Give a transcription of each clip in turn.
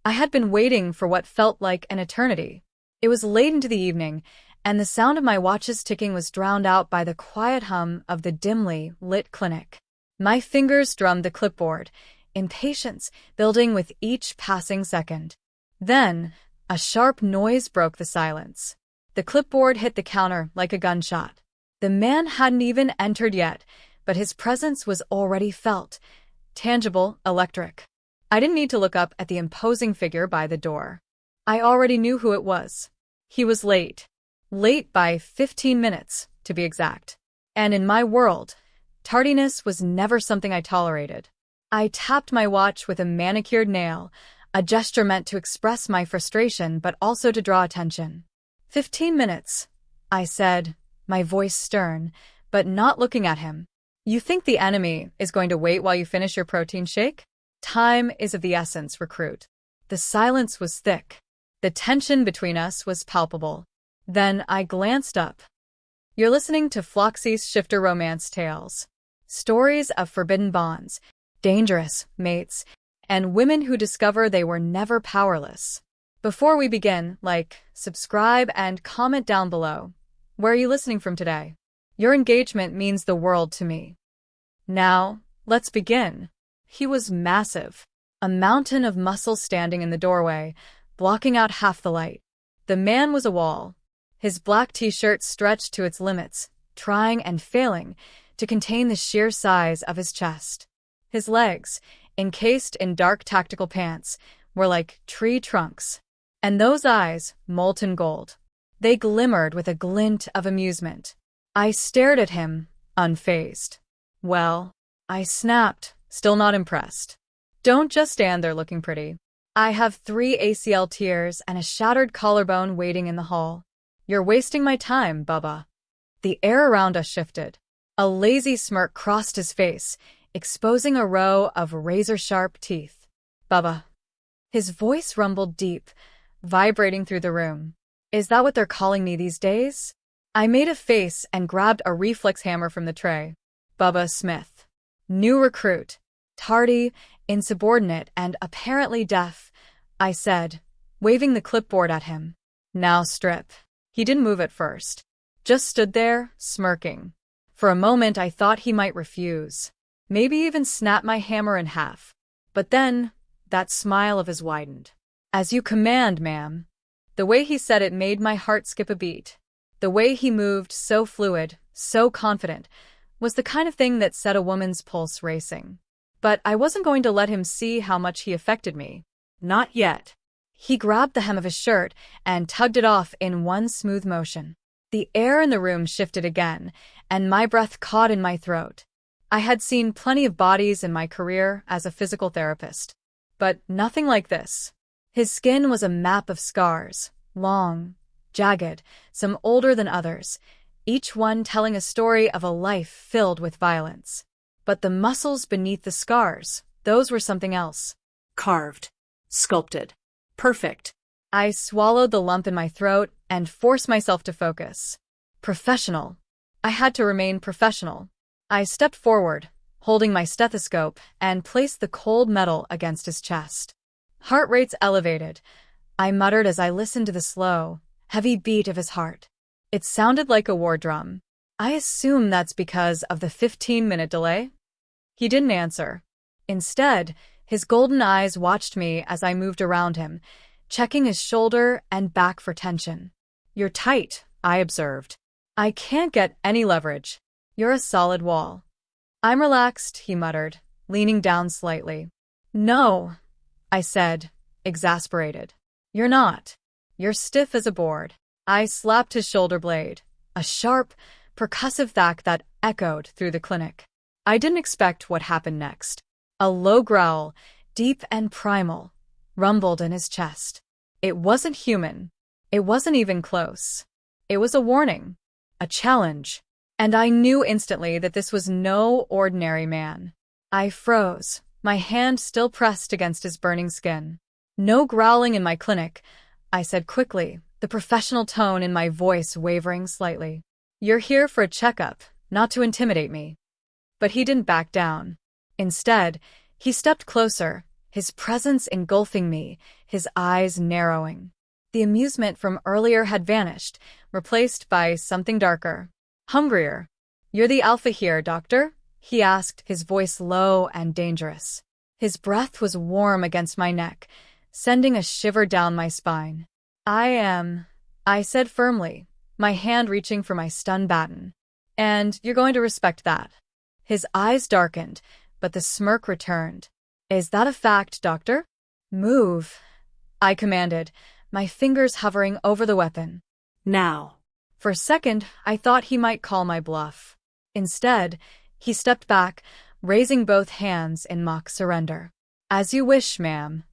I had been waiting for what felt like an eternity. It was late into the evening, and the sound of my watch's ticking was drowned out by the quiet hum of the dimly lit clinic. My fingers drummed the clipboard, impatience building with each passing second. Then, a sharp noise broke the silence. The clipboard hit the counter like a gunshot. The man hadn't even entered yet, but his presence was already felt. Tangible, electric. I didn't need to look up at the imposing figure by the door. I already knew who it was. He was late. Late by 15 minutes, to be exact. And in my world, tardiness was never something I tolerated. I tapped my watch with a manicured nail, a gesture meant to express my frustration but also to draw attention. 15 minutes, I said, my voice stern, but not looking at him. You think the enemy is going to wait while you finish your protein shake? Time is of the essence, recruit. The silence was thick. The tension between us was palpable. Then I glanced up. You're listening to Floxy's Shifter Romance Tales. Stories of forbidden bonds, dangerous mates, and women who discover they were never powerless. Before we begin, like, subscribe, and comment down below. Where are you listening from today? Your engagement means the world to me. Now, let's begin. He was massive, a mountain of muscle standing in the doorway, blocking out half the light. The man was a wall. His black t-shirt stretched to its limits, trying and failing to contain the sheer size of his chest. His legs, encased in dark tactical pants, were like tree trunks. And those eyes, molten gold. They glimmered with a glint of amusement. I stared at him, unfazed. Well, I snapped, still not impressed. Don't just stand there looking pretty. I have 3 ACL tears and a shattered collarbone waiting in the hall. You're wasting my time, Bubba. The air around us shifted. A lazy smirk crossed his face, exposing a row of razor-sharp teeth. Bubba. His voice rumbled deep, vibrating through the room. Is that what they're calling me these days? I made a face and grabbed a reflex hammer from the tray. Bubba Smith. New recruit. Tardy, insubordinate, and apparently deaf, I said, waving the clipboard at him. Now strip. He didn't move at first. Just stood there, smirking. For a moment I thought he might refuse. Maybe even snap my hammer in half. But then, that smile of his widened. As you command, ma'am. The way he said it made my heart skip a beat. The way he moved, so fluid, so confident, was the kind of thing that set a woman's pulse racing. But I wasn't going to let him see how much he affected me. Not yet. He grabbed the hem of his shirt and tugged it off in one smooth motion. The air in the room shifted again, and my breath caught in my throat. I had seen plenty of bodies in my career as a physical therapist, but nothing like this. His skin was a map of scars, long, jagged, some older than others, each one telling a story of a life filled with violence. But the muscles beneath the scars, those were something else. Carved. Sculpted. Perfect. I swallowed the lump in my throat and forced myself to focus. Professional. I had to remain professional. I stepped forward, holding my stethoscope, and placed the cold metal against his chest. Heart rates elevated. I muttered as I listened to the slow, heavy beat of his heart. It sounded like a war drum. I assume that's because of the 15-minute delay? He didn't answer. Instead, his golden eyes watched me as I moved around him, checking his shoulder and back for tension. You're tight, I observed. I can't get any leverage. You're a solid wall. I'm relaxed, he muttered, leaning down slightly. No, I said, exasperated. You're not. You're stiff as a board. I slapped his shoulder blade, a sharp, percussive thwack that echoed through the clinic. I didn't expect what happened next. A low growl, deep and primal, rumbled in his chest. It wasn't human. It wasn't even close. It was a warning, a challenge. And I knew instantly that this was no ordinary man. I froze, my hand still pressed against his burning skin. No growling in my clinic, I said quickly, the professional tone in my voice wavering slightly. You're here for a checkup, not to intimidate me. But he didn't back down. Instead, he stepped closer, his presence engulfing me, his eyes narrowing. The amusement from earlier had vanished, replaced by something darker. Hungrier. "You're the alpha here, Doctor?" he asked, his voice low and dangerous. His breath was warm against my neck, sending a shiver down my spine. "I am," I said firmly, my hand reaching for my stun baton. "And you're going to respect that." His eyes darkened, but the smirk returned. "Is that a fact, Doctor?" "Move," I commanded, my fingers hovering over the weapon. "Now." For a second, I thought he might call my bluff. Instead, he stepped back, raising both hands in mock surrender. "As you wish, ma'am."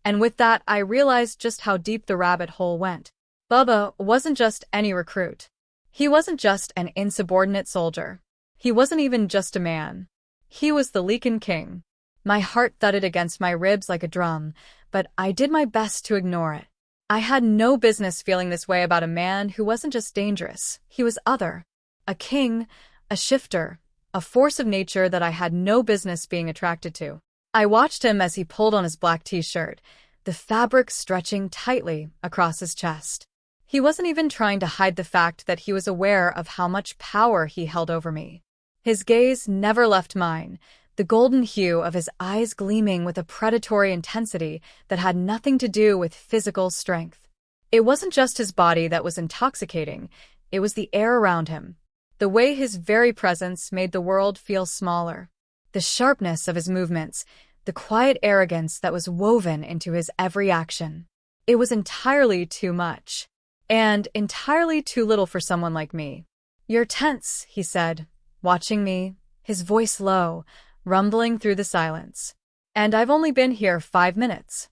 And with that, I realized just how deep the rabbit hole went. Bubba wasn't just any recruit. He wasn't just an insubordinate soldier. He wasn't even just a man. He was the Lycan King. My heart thudded against my ribs like a drum, but I did my best to ignore it. I had no business feeling this way about a man who wasn't just dangerous, he was other. A king, a shifter, a force of nature that I had no business being attracted to. I watched him as he pulled on his black t-shirt, the fabric stretching tightly across his chest. He wasn't even trying to hide the fact that he was aware of how much power he held over me. His gaze never left mine, the golden hue of his eyes gleaming with a predatory intensity that had nothing to do with physical strength. It wasn't just his body that was intoxicating, it was the air around him. The way his very presence made the world feel smaller. The sharpness of his movements, the quiet arrogance that was woven into his every action. It was entirely too much. And entirely too little for someone like me. "You're tense," he said, watching me, his voice low, rumbling through the silence. "And I've only been here 5 minutes."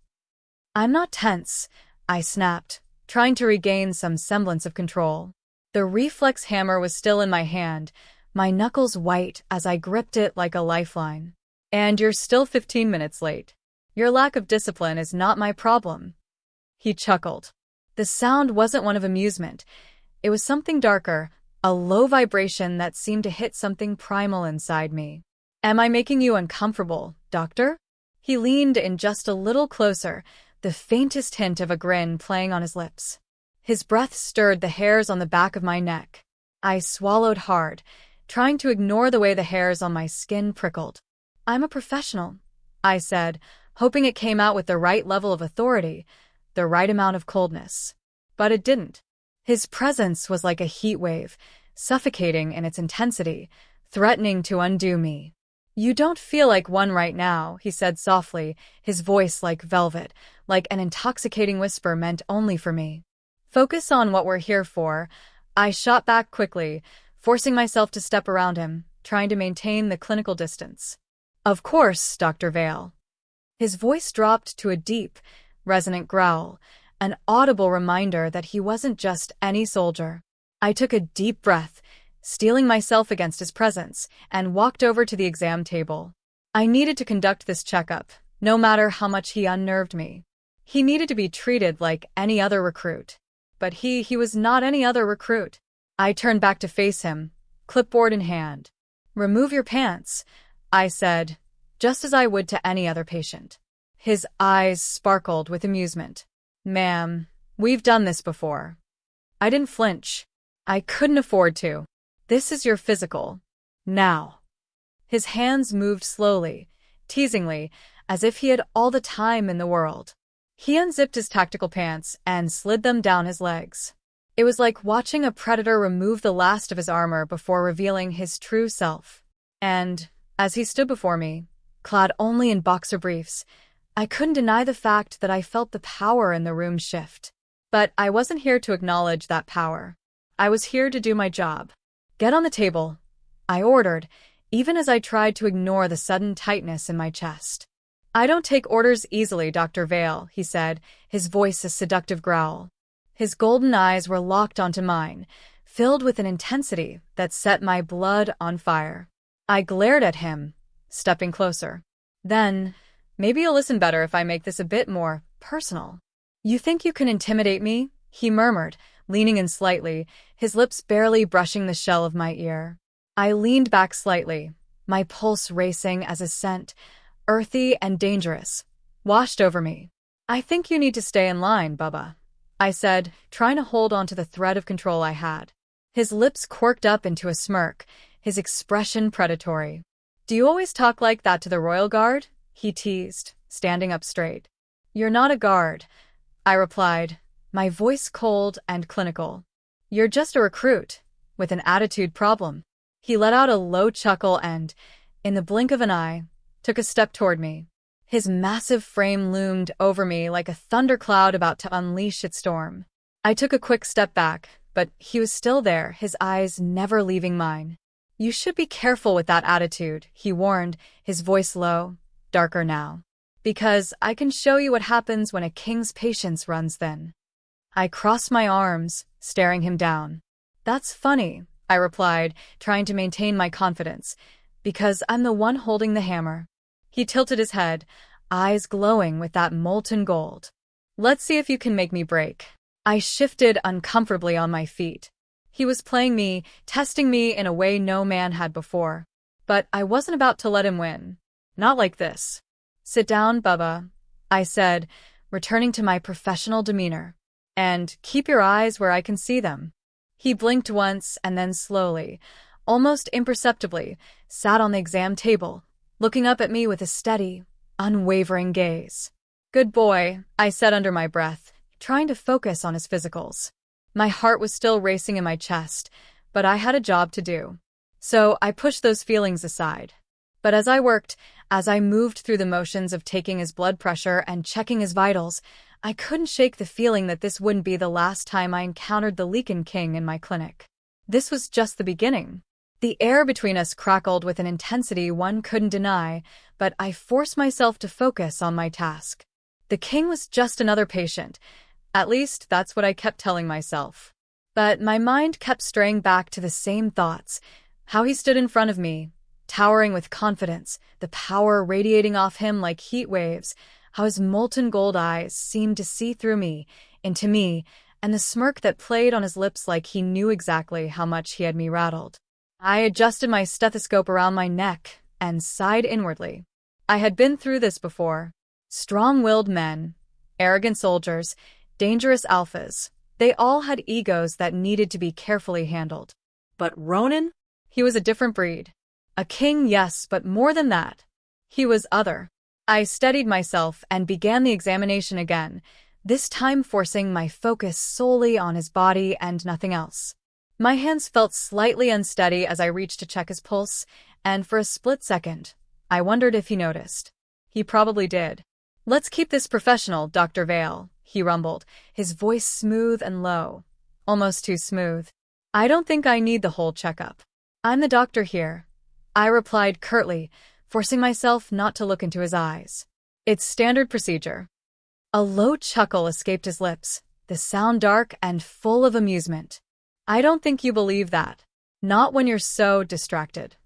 "I'm not tense," I snapped, trying to regain some semblance of control. The reflex hammer was still in my hand, my knuckles white as I gripped it like a lifeline. "And you're still 15 minutes late. Your lack of discipline is not my problem." He chuckled. The sound wasn't one of amusement. It was something darker, a low vibration that seemed to hit something primal inside me. "Am I making you uncomfortable, Doctor?" He leaned in just a little closer, the faintest hint of a grin playing on his lips. His breath stirred the hairs on the back of my neck. I swallowed hard, trying to ignore the way the hairs on my skin prickled. "I'm a professional," I said, hoping it came out with the right level of authority, the right amount of coldness. But it didn't. His presence was like a heat wave, suffocating in its intensity, threatening to undo me. "You don't feel like one right now," he said softly, his voice like velvet, like an intoxicating whisper meant only for me. "Focus on what we're here for." I shot back quickly, forcing myself to step around him, trying to maintain the clinical distance. "Of course, Dr. Vale." His voice dropped to a deep, resonant growl, an audible reminder that he wasn't just any soldier. I took a deep breath, steeling myself against his presence, and walked over to the exam table. I needed to conduct this checkup, no matter how much he unnerved me. He needed to be treated like any other recruit. But he was not any other recruit. I turned back to face him, clipboard in hand. "Remove your pants," I said, just as I would to any other patient. His eyes sparkled with amusement. "Ma'am, we've done this before." I didn't flinch. I couldn't afford to. "This is your physical. Now." His hands moved slowly, teasingly, as if he had all the time in the world. He unzipped his tactical pants and slid them down his legs. It was like watching a predator remove the last of his armor before revealing his true self. And, as he stood before me, clad only in boxer briefs, I couldn't deny the fact that I felt the power in the room shift. But I wasn't here to acknowledge that power. I was here to do my job. "Get on the table," I ordered, even as I tried to ignore the sudden tightness in my chest. "I don't take orders easily, Dr. Vale," he said, his voice a seductive growl. His golden eyes were locked onto mine, filled with an intensity that set my blood on fire. I glared at him, stepping closer. "Then, maybe you'll listen better if I make this a bit more personal." "You think you can intimidate me?" he murmured, leaning in slightly, his lips barely brushing the shell of my ear. I leaned back slightly, my pulse racing as a scent, earthy and dangerous, washed over me. "I think you need to stay in line, Bubba," I said, trying to hold on to the thread of control I had. His lips quirked up into a smirk, his expression predatory. "Do you always talk like that to the royal guard?" he teased, standing up straight. "You're not a guard," I replied, my voice cold and clinical. "You're just a recruit, with an attitude problem." He let out a low chuckle and, in the blink of an eye, took a step toward me. His massive frame loomed over me like a thundercloud about to unleash its storm. I took a quick step back, but he was still there, his eyes never leaving mine. "You should be careful with that attitude," he warned, his voice low, darker now. "Because I can show you what happens when a king's patience runs thin." I crossed my arms, staring him down. "That's funny," I replied, trying to maintain my confidence, "because I'm the one holding the hammer." He tilted his head, eyes glowing with that molten gold. "Let's see if you can make me break." I shifted uncomfortably on my feet. He was playing me, testing me in a way no man had before. But I wasn't about to let him win. Not like this. "Sit down, Bubba," I said, returning to my professional demeanor. "And keep your eyes where I can see them." He blinked once and then slowly, almost imperceptibly, sat on the exam table, looking up at me with a steady, unwavering gaze. "Good boy," I said under my breath, trying to focus on his physicals. My heart was still racing in my chest, but I had a job to do. So I pushed those feelings aside. But as I worked, as I moved through the motions of taking his blood pressure and checking his vitals, I couldn't shake the feeling that this wouldn't be the last time I encountered the Lycan King in my clinic. This was just the beginning. The air between us crackled with an intensity one couldn't deny, but I forced myself to focus on my task. The king was just another patient. At least, that's what I kept telling myself. But my mind kept straying back to the same thoughts. How he stood in front of me, towering with confidence, the power radiating off him like heat waves, how his molten gold eyes seemed to see through me, into me, and the smirk that played on his lips like he knew exactly how much he had me rattled. I adjusted my stethoscope around my neck and sighed inwardly. I had been through this before. Strong-willed men, arrogant soldiers, dangerous alphas, they all had egos that needed to be carefully handled. But Ronan? He was a different breed. A king, yes, but more than that. He was other. I steadied myself and began the examination again, this time forcing my focus solely on his body and nothing else. My hands felt slightly unsteady as I reached to check his pulse, and for a split second, I wondered if he noticed. He probably did. "Let's keep this professional, Dr. Vale," he rumbled, his voice smooth and low. Almost too smooth. "I don't think I need the whole checkup. I'm the doctor here," I replied curtly, forcing myself not to look into his eyes. "It's standard procedure." A low chuckle escaped his lips, the sound dark and full of amusement. "I don't think you believe that. Not when you're so distracted."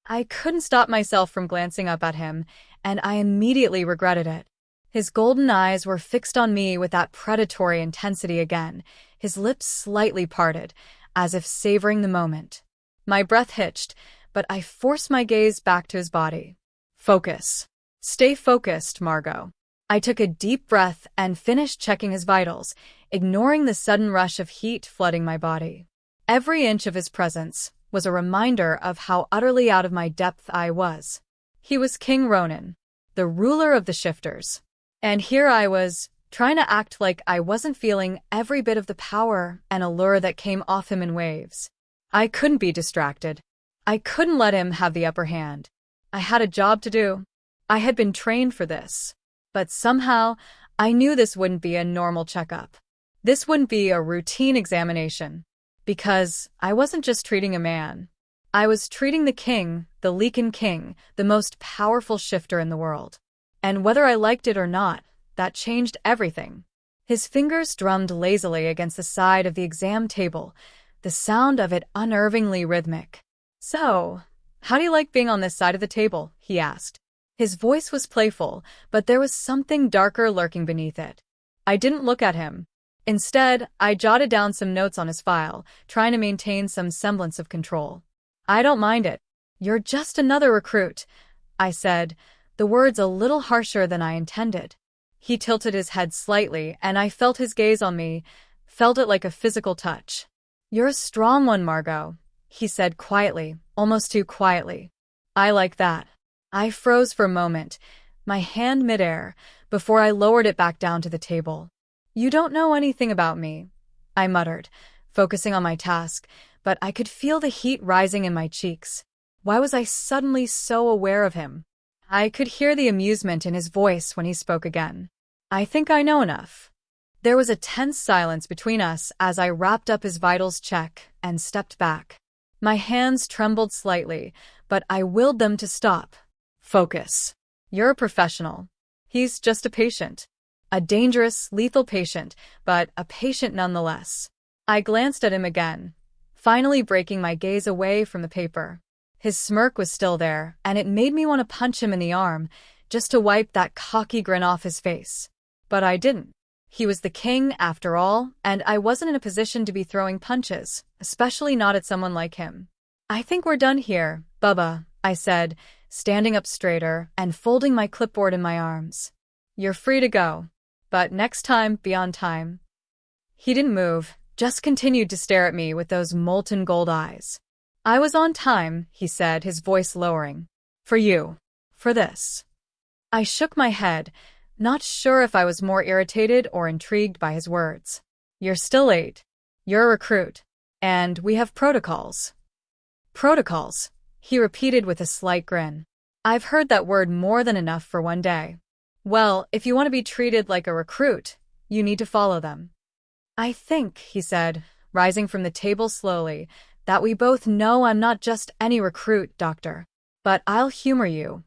I couldn't stop myself from glancing up at him, and I immediately regretted it. His golden eyes were fixed on me with that predatory intensity again, his lips slightly parted, as if savoring the moment. My breath hitched, but I forced my gaze back to his body. "Focus. Stay focused, Margot." I took a deep breath and finished checking his vitals, ignoring the sudden rush of heat flooding my body. Every inch of his presence was a reminder of how utterly out of my depth I was. He was King Ronan, the ruler of the shifters. And here I was, trying to act like I wasn't feeling every bit of the power and allure that came off him in waves. I couldn't be distracted. I couldn't let him have the upper hand. I had a job to do. I had been trained for this. But somehow, I knew this wouldn't be a normal checkup. This wouldn't be a routine examination. Because I wasn't just treating a man. I was treating the king, the Lycan King, the most powerful shifter in the world. And whether I liked it or not, that changed everything. His fingers drummed lazily against the side of the exam table, the sound of it unnervingly rhythmic. "So, how do you like being on this side of the table?" he asked. His voice was playful, but there was something darker lurking beneath it. I didn't look at him. Instead, I jotted down some notes on his file, trying to maintain some semblance of control. "I don't mind it. You're just another recruit," I said, the words a little harsher than I intended. He tilted his head slightly, and I felt his gaze on me, felt it like a physical touch. "You're a strong one, Margot," he said quietly, almost too quietly. "I like that." I froze for a moment, my hand midair, before I lowered it back down to the table. "You don't know anything about me," I muttered, focusing on my task, but I could feel the heat rising in my cheeks. Why was I suddenly so aware of him? I could hear the amusement in his voice when he spoke again. "I think I know enough." There was a tense silence between us as I wrapped up his vitals check and stepped back. My hands trembled slightly, but I willed them to stop. "Focus. You're a professional. He's just a patient. A dangerous, lethal patient, but a patient nonetheless." I glanced at him again, finally breaking my gaze away from the paper. His smirk was still there, and it made me want to punch him in the arm, just to wipe that cocky grin off his face. But I didn't. He was the king, after all, and I wasn't in a position to be throwing punches, especially not at someone like him. "I think we're done here, Bubba," I said, standing up straighter and folding my clipboard in my arms. "You're free to go. But next time, be on time." He didn't move, just continued to stare at me with those molten gold eyes. "I was on time," he said, his voice lowering. "For you. For this." I shook my head, not sure if I was more irritated or intrigued by his words. "You're still late. You're a recruit. And we have protocols." "Protocols," he repeated with a slight grin. "I've heard that word more than enough for one day. Well, if you want to be treated like a recruit, you need to follow them." "I think," he said, rising from the table slowly, "that we both know I'm not just any recruit, Doctor. But I'll humor you."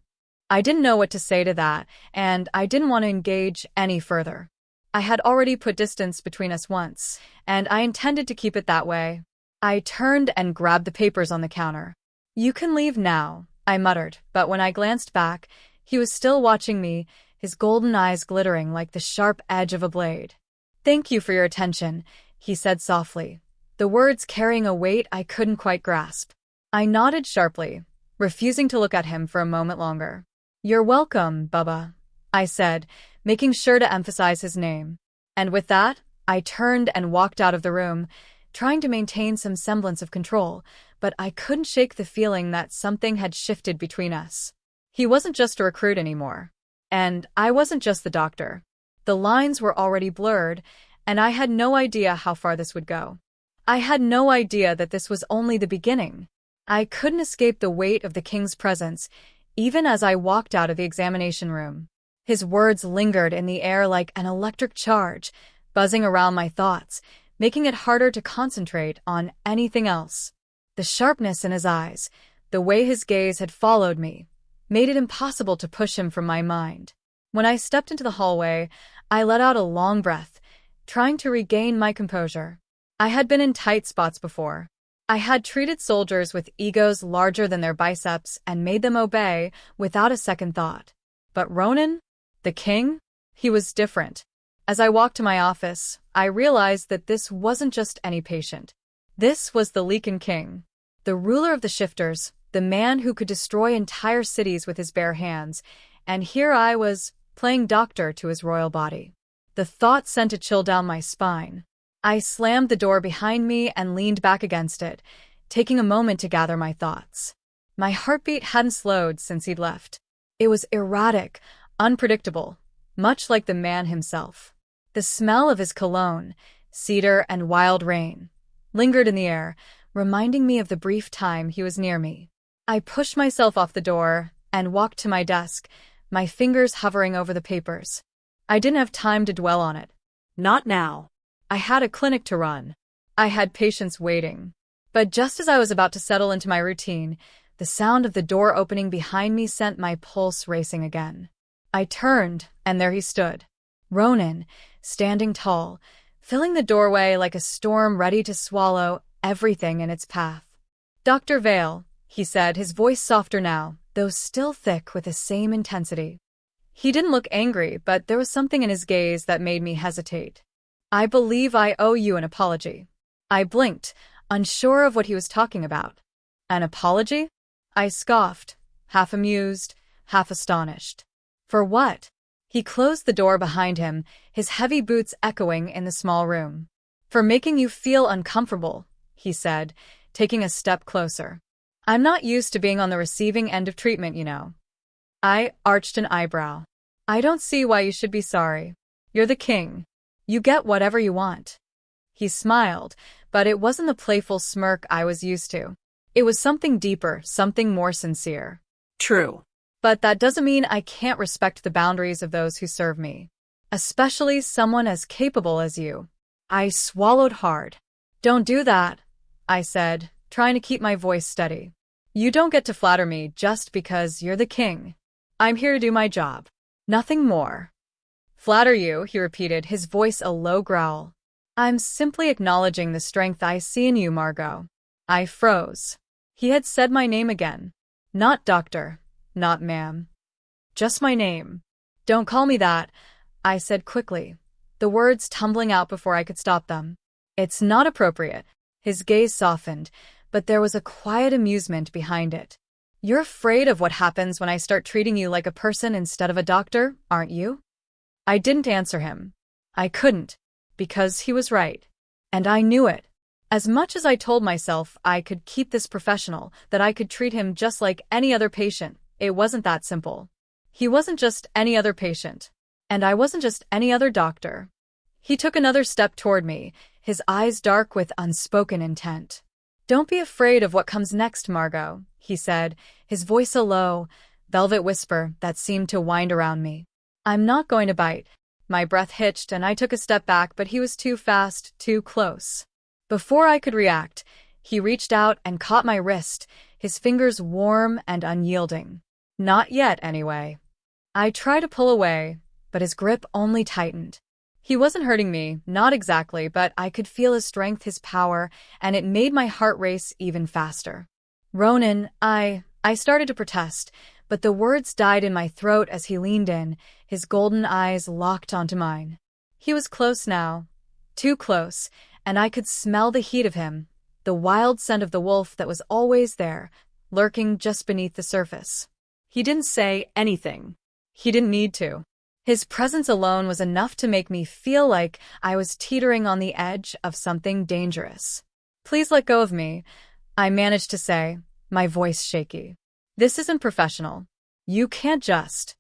I didn't know what to say to that, and I didn't want to engage any further. I had already put distance between us once, and I intended to keep it that way. I turned and grabbed the papers on the counter. "You can leave now," I muttered, but when I glanced back, he was still watching me, his golden eyes glittering like the sharp edge of a blade. "Thank you for your attention," he said softly, the words carrying a weight I couldn't quite grasp. I nodded sharply, refusing to look at him for a moment longer. "You're welcome, Bubba," I said, making sure to emphasize his name. And with that, I turned and walked out of the room, trying to maintain some semblance of control, but I couldn't shake the feeling that something had shifted between us. He wasn't just a recruit anymore. And I wasn't just the doctor. The lines were already blurred, and I had no idea how far this would go. I had no idea that this was only the beginning. I couldn't escape the weight of the king's presence, even as I walked out of the examination room. His words lingered in the air like an electric charge, buzzing around my thoughts, making it harder to concentrate on anything else. The sharpness in his eyes, the way his gaze had followed me, made it impossible to push him from my mind. When I stepped into the hallway, I let out a long breath, trying to regain my composure. I had been in tight spots before. I had treated soldiers with egos larger than their biceps and made them obey without a second thought. But Ronan? The king? He was different. As I walked to my office, I realized that this wasn't just any patient. This was the Lycan King, the ruler of the shifters, the man who could destroy entire cities with his bare hands, and here I was, playing doctor to his royal body. The thought sent a chill down my spine. I slammed the door behind me and leaned back against it, taking a moment to gather my thoughts. My heartbeat hadn't slowed since he'd left. It was erratic, unpredictable, much like the man himself. The smell of his cologne, cedar and wild rain, lingered in the air, reminding me of the brief time he was near me. I pushed myself off the door and walked to my desk, my fingers hovering over the papers. I didn't have time to dwell on it. Not now. I had a clinic to run. I had patients waiting. But just as I was about to settle into my routine, the sound of the door opening behind me sent my pulse racing again. I turned, and there he stood. Ronan, standing tall, filling the doorway like a storm ready to swallow everything in its path. "Dr. Vale," he said, his voice softer now, though still thick with the same intensity. He didn't look angry, but there was something in his gaze that made me hesitate. "I believe I owe you an apology." I blinked, unsure of what he was talking about. "An apology?" I scoffed, half amused, half astonished. For what? He closed the door behind him, his heavy boots echoing in the small room. For making you feel uncomfortable, he said, taking a step closer. I'm not used to being on the receiving end of treatment, you know. I arched an eyebrow. I don't see why you should be sorry. You're the king. You get whatever you want. He smiled, but it wasn't the playful smirk I was used to. It was something deeper, something more sincere. True. But that doesn't mean I can't respect the boundaries of those who serve me. Especially someone as capable as you. I swallowed hard. Don't do that, I said, trying to keep my voice steady. You don't get to flatter me just because you're the king. I'm here to do my job. Nothing more. Flatter you, he repeated, his voice a low growl. I'm simply acknowledging the strength I see in you, Margot. I froze. He had said my name again. Not doctor, not ma'am. Just my name. Don't call me that, I said quickly, the words tumbling out before I could stop them. It's not appropriate. His gaze softened, but there was a quiet amusement behind it. You're afraid of what happens when I start treating you like a person instead of a doctor, aren't you? I didn't answer him. I couldn't, because he was right. And I knew it. As much as I told myself I could keep this professional, that I could treat him just like any other patient, it wasn't that simple. He wasn't just any other patient. And I wasn't just any other doctor. He took another step toward me, his eyes dark with unspoken intent. Don't be afraid of what comes next, Margot, he said, his voice a low, velvet whisper that seemed to wind around me. I'm not going to bite. My breath hitched and I took a step back, but he was too fast, too close. Before I could react, he reached out and caught my wrist, his fingers warm and unyielding. Not yet, anyway. I tried to pull away, but his grip only tightened. He wasn't hurting me, not exactly, but I could feel his strength, his power, and it made my heart race even faster. Ronan, I started to protest, but the words died in my throat as he leaned in, his golden eyes locked onto mine. He was close now, too close, and I could smell the heat of him, the wild scent of the wolf that was always there, lurking just beneath the surface. He didn't say anything. He didn't need to. His presence alone was enough to make me feel like I was teetering on the edge of something dangerous. Please let go of me, I managed to say, my voice shaky. This isn't professional. You can't just.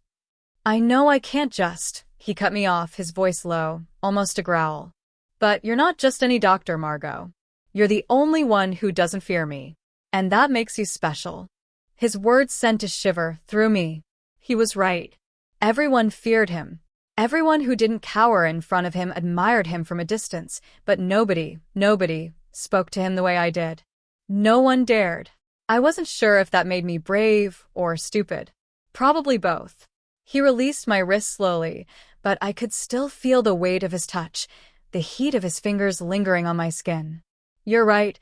I know I can't just, he cut me off, his voice low, almost a growl. But you're not just any doctor, Margot. You're the only one who doesn't fear me. And that makes you special. His words sent a shiver through me. He was right. Everyone feared him. Everyone who didn't cower in front of him admired him from a distance, but nobody spoke to him the way I did. No one dared. I wasn't sure if that made me brave or stupid. Probably both. He released my wrist slowly, but I could still feel the weight of his touch, the heat of his fingers lingering on my skin. You're right,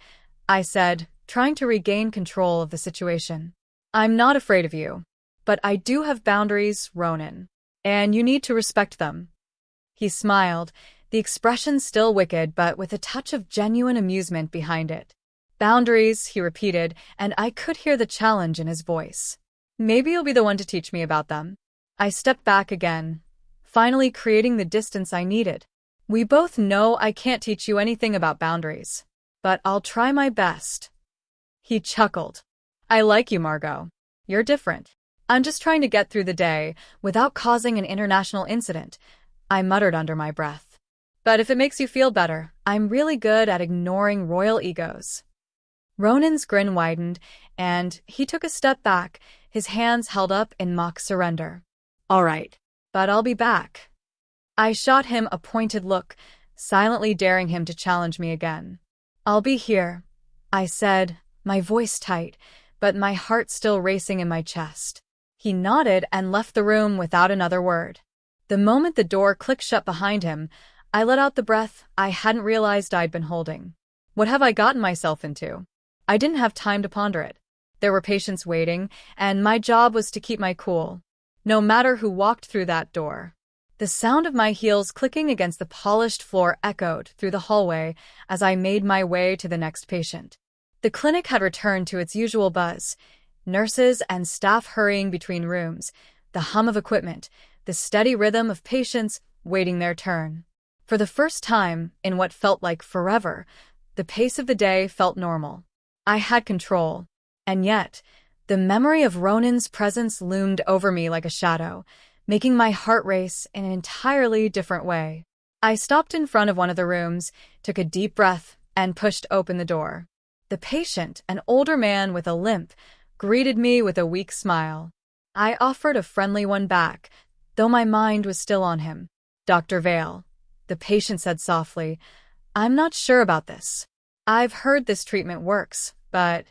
I said, trying to regain control of the situation. I'm not afraid of you. But I do have boundaries, Ronan. And you need to respect them. He smiled, the expression still wicked but with a touch of genuine amusement behind it. Boundaries, he repeated, and I could hear the challenge in his voice. Maybe you'll be the one to teach me about them. I stepped back again, finally creating the distance I needed. We both know I can't teach you anything about boundaries. But I'll try my best. He chuckled. I like you, Margot. You're different. I'm just trying to get through the day without causing an international incident, I muttered under my breath. But if it makes you feel better, I'm really good at ignoring royal egos. Ronan's grin widened, and he took a step back, his hands held up in mock surrender. All right, but I'll be back. I shot him a pointed look, silently daring him to challenge me again. I'll be here, I said, my voice tight, but my heart still racing in my chest. He nodded and left the room without another word. The moment the door clicked shut behind him, I let out the breath I hadn't realized I'd been holding. What have I gotten myself into? I didn't have time to ponder it. There were patients waiting, and my job was to keep my cool, no matter who walked through that door. The sound of my heels clicking against the polished floor echoed through the hallway as I made my way to the next patient. The clinic had returned to its usual buzz, nurses and staff hurrying between rooms, the hum of equipment, the steady rhythm of patients waiting their turn. For the first time, in what felt like forever, the pace of the day felt normal. I had control. And yet, the memory of Ronan's presence loomed over me like a shadow, making my heart race in an entirely different way. I stopped in front of one of the rooms, took a deep breath, and pushed open the door. The patient, an older man with a limp, greeted me with a weak smile. I offered a friendly one back, though my mind was still on him. "Dr. Vale," the patient said softly, "I'm not sure about this. I've heard this treatment works, but—"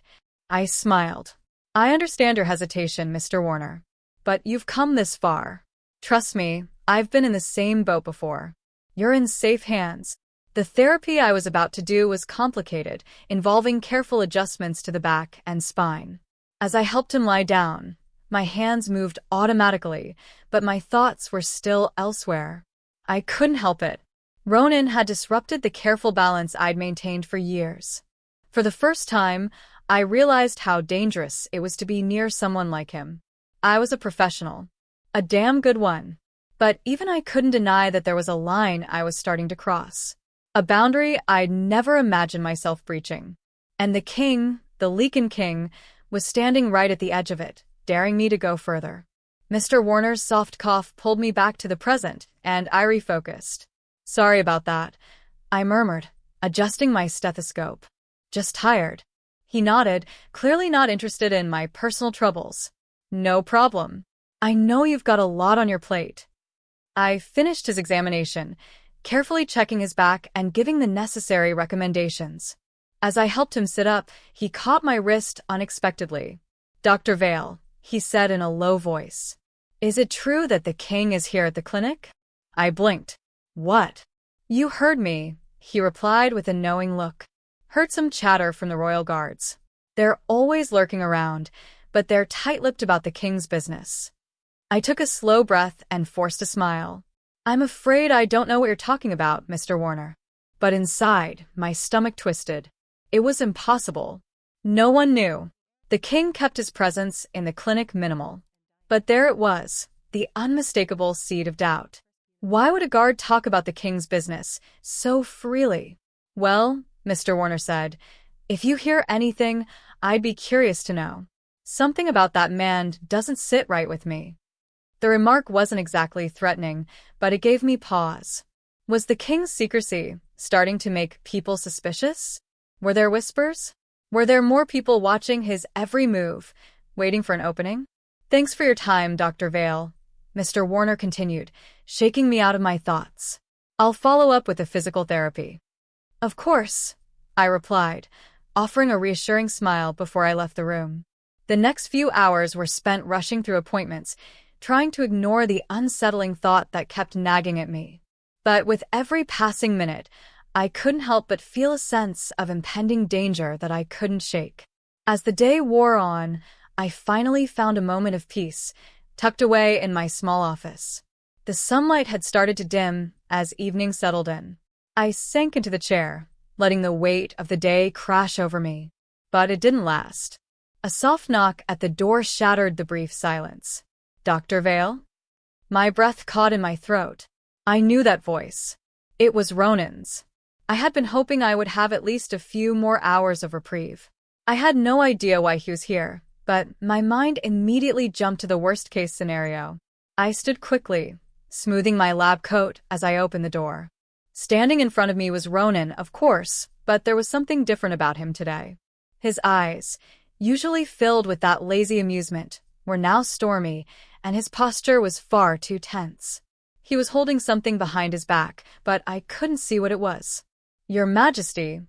I smiled. "I understand your hesitation, Mr. Warner. But you've come this far. Trust me, I've been in the same boat before. You're in safe hands." The therapy I was about to do was complicated, involving careful adjustments to the back and spine. As I helped him lie down, my hands moved automatically, but my thoughts were still elsewhere. I couldn't help it. Ronan had disrupted the careful balance I'd maintained for years. For the first time, I realized how dangerous it was to be near someone like him. I was a professional. A damn good one. But even I couldn't deny that there was a line I was starting to cross. A boundary I'd never imagined myself breaching. And the king, the Lycan King, was standing right at the edge of it, daring me to go further. Mr. Warner's soft cough pulled me back to the present, and I refocused. "Sorry about that," I murmured, adjusting my stethoscope. "Just tired." He nodded, clearly not interested in my personal troubles. "No problem. I know you've got a lot on your plate." I finished his examination, carefully checking his back and giving the necessary recommendations. As I helped him sit up, he caught my wrist unexpectedly. "Dr. Vale," he said in a low voice, "is it true that the king is here at the clinic?" I blinked. "What?" "You heard me," he replied with a knowing look. "Heard some chatter from the royal guards. They're always lurking around, but they're tight-lipped about the king's business." I took a slow breath and forced a smile. "I'm afraid I don't know what you're talking about, Mr. Warner." But inside, my stomach twisted. It was impossible. No one knew. The king kept his presence in the clinic minimal. But there it was, the unmistakable seed of doubt. Why would a guard talk about the king's business so freely? "Well," Mr. Warner said, "if you hear anything, I'd be curious to know. Something about that man doesn't sit right with me." The remark wasn't exactly threatening, but it gave me pause. Was the king's secrecy starting to make people suspicious? Were there whispers? Were there more people watching his every move, waiting for an opening? "Thanks for your time, Dr. Vale," Mr. Warner continued, shaking me out of my thoughts. "I'll follow up with the physical therapy." "Of course," I replied, offering a reassuring smile before I left the room. The next few hours were spent rushing through appointments, trying to ignore the unsettling thought that kept nagging at me. But with every passing minute, I couldn't help but feel a sense of impending danger that I couldn't shake. As the day wore on, I finally found a moment of peace, tucked away in my small office. The sunlight had started to dim as evening settled in. I sank into the chair, letting the weight of the day crash over me. But it didn't last. A soft knock at the door shattered the brief silence. "Dr. Vale?" My breath caught in my throat. I knew that voice. It was Ronan's. I had been hoping I would have at least a few more hours of reprieve. I had no idea why he was here, but my mind immediately jumped to the worst-case scenario. I stood quickly, smoothing my lab coat as I opened the door. Standing in front of me was Ronan, of course, but there was something different about him today. His eyes, usually filled with that lazy amusement, were now stormy, and his posture was far too tense. He was holding something behind his back, but I couldn't see what it was. "Your Majesty,"